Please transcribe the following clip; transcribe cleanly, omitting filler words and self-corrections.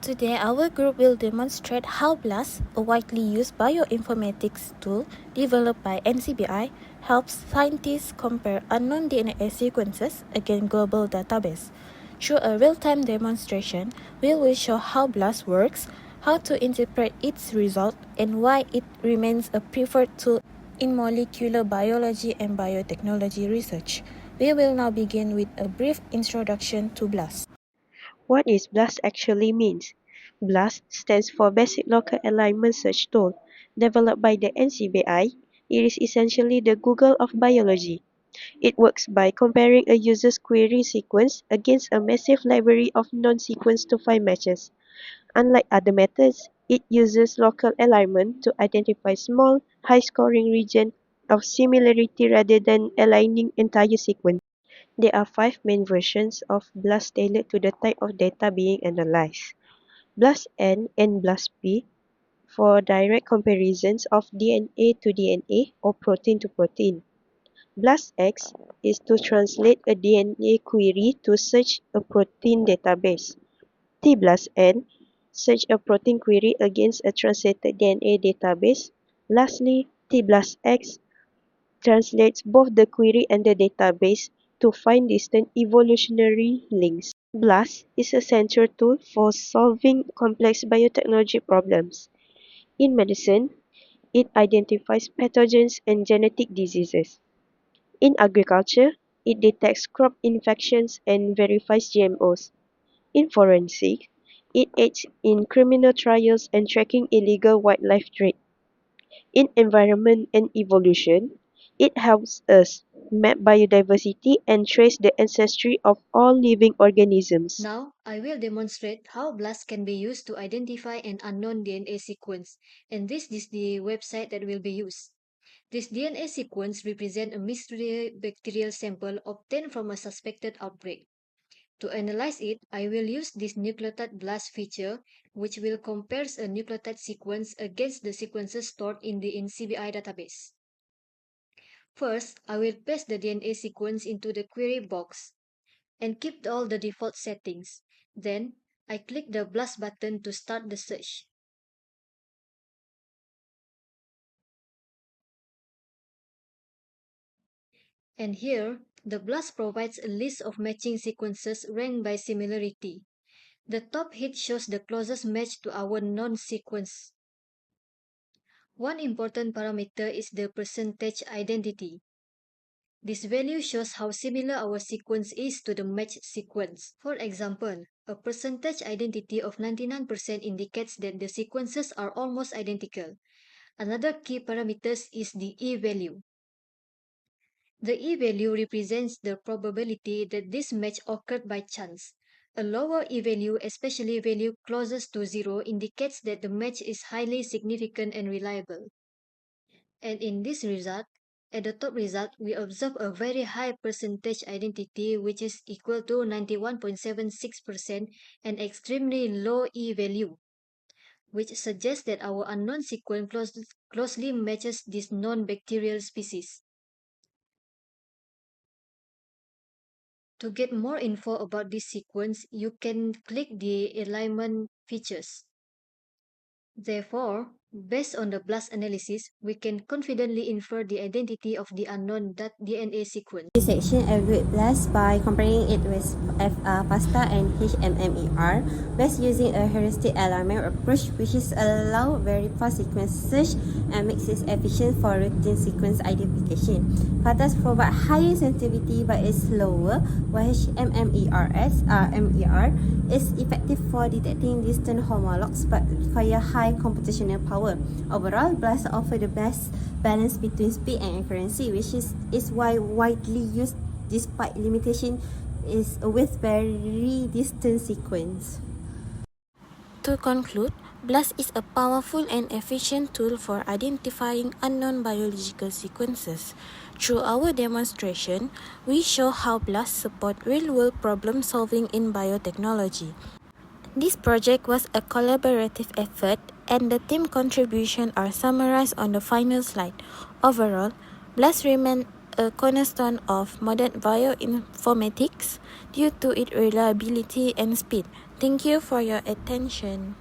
Today, our group will demonstrate how BLAST, a widely used bioinformatics tool developed by NCBI, helps scientists compare unknown DNA sequences against global database. Through a real-time demonstration, we will show how BLAST works, how to interpret its result, and why it remains a preferred tool in molecular biology and biotechnology research. We will now begin with a brief introduction to BLAST. What is BLAST actually means? BLAST stands for Basic Local Alignment Search Tool. Developed by the NCBI, it is essentially the Google of biology. It works by comparing a user's query sequence against a massive library of non-sequence to find matches. Unlike other methods, it uses local alignment to identify small, high-scoring regions of similarity rather than aligning entire sequence. There are five main versions of BLAST tailored to the type of data being analyzed. BLAST-N and BLAST-P for direct comparisons of DNA to DNA or protein to protein. BLAST-X is to translate a DNA query to search a protein database. T-BLAST-N search a protein query against a translated DNA database. Lastly, T-BLAST-X translates both the query and the database to find distant evolutionary links. BLAST is a central tool for solving complex biotechnology problems. In medicine, it identifies pathogens and genetic diseases. In agriculture, it detects crop infections and verifies GMOs. In forensics, it aids in criminal trials and tracking illegal wildlife trade. In environment and evolution, it helps us map biodiversity and trace the ancestry of all living organisms. Now, I will demonstrate how BLAST can be used to identify an unknown DNA sequence, and this is the website that will be used. This DNA sequence represents a mystery bacterial sample obtained from a suspected outbreak. To analyze it, I will use this nucleotide BLAST feature, which will compare a nucleotide sequence against the sequences stored in the NCBI database. First, I will paste the DNA sequence into the query box and keep all the default settings. Then, I click the BLAST button to start the search. And here, the BLAST provides a list of matching sequences ranked by similarity. The top hit shows the closest match to our known sequence. One important parameter is the percentage identity. This value shows how similar our sequence is to the matched sequence. For example, a percentage identity of 99% indicates that the sequences are almost identical. Another key parameter is the e-value. The e-value represents the probability that this match occurred by chance. A lower e-value, especially value closest to 0, indicates that the match is highly significant and reliable. And in this result, at the top result, we observe a very high percentage identity, which is equal to 91.76% and extremely low e-value, which suggests that our unknown sequence closely matches this non-bacterial species. To get more info about this sequence, you can click the alignment features. Therefore, based on the BLAST analysis, we can confidently infer the identity of the unknown DNA sequence. This section evaluates BLAST by comparing it with FASTA and HMMER, best using a heuristic alignment approach, which is allow very fast sequence search and makes it efficient for routine sequence identification. FASTA provide higher sensitivity but is lower, while HMMER is effective for detecting distant homologs but require high computational power. Overall, BLAST offers the best balance between speed and accuracy, which is why widely used despite limitation is with very distant sequence. To conclude, BLAST is a powerful and efficient tool for identifying unknown biological sequences. Through our demonstration, we show how BLAST supports real-world problem solving in biotechnology. This project was a collaborative effort, and the team contributions are summarized on the final slide. Overall, BLAST remains a cornerstone of modern bioinformatics due to its reliability and speed. Thank you for your attention.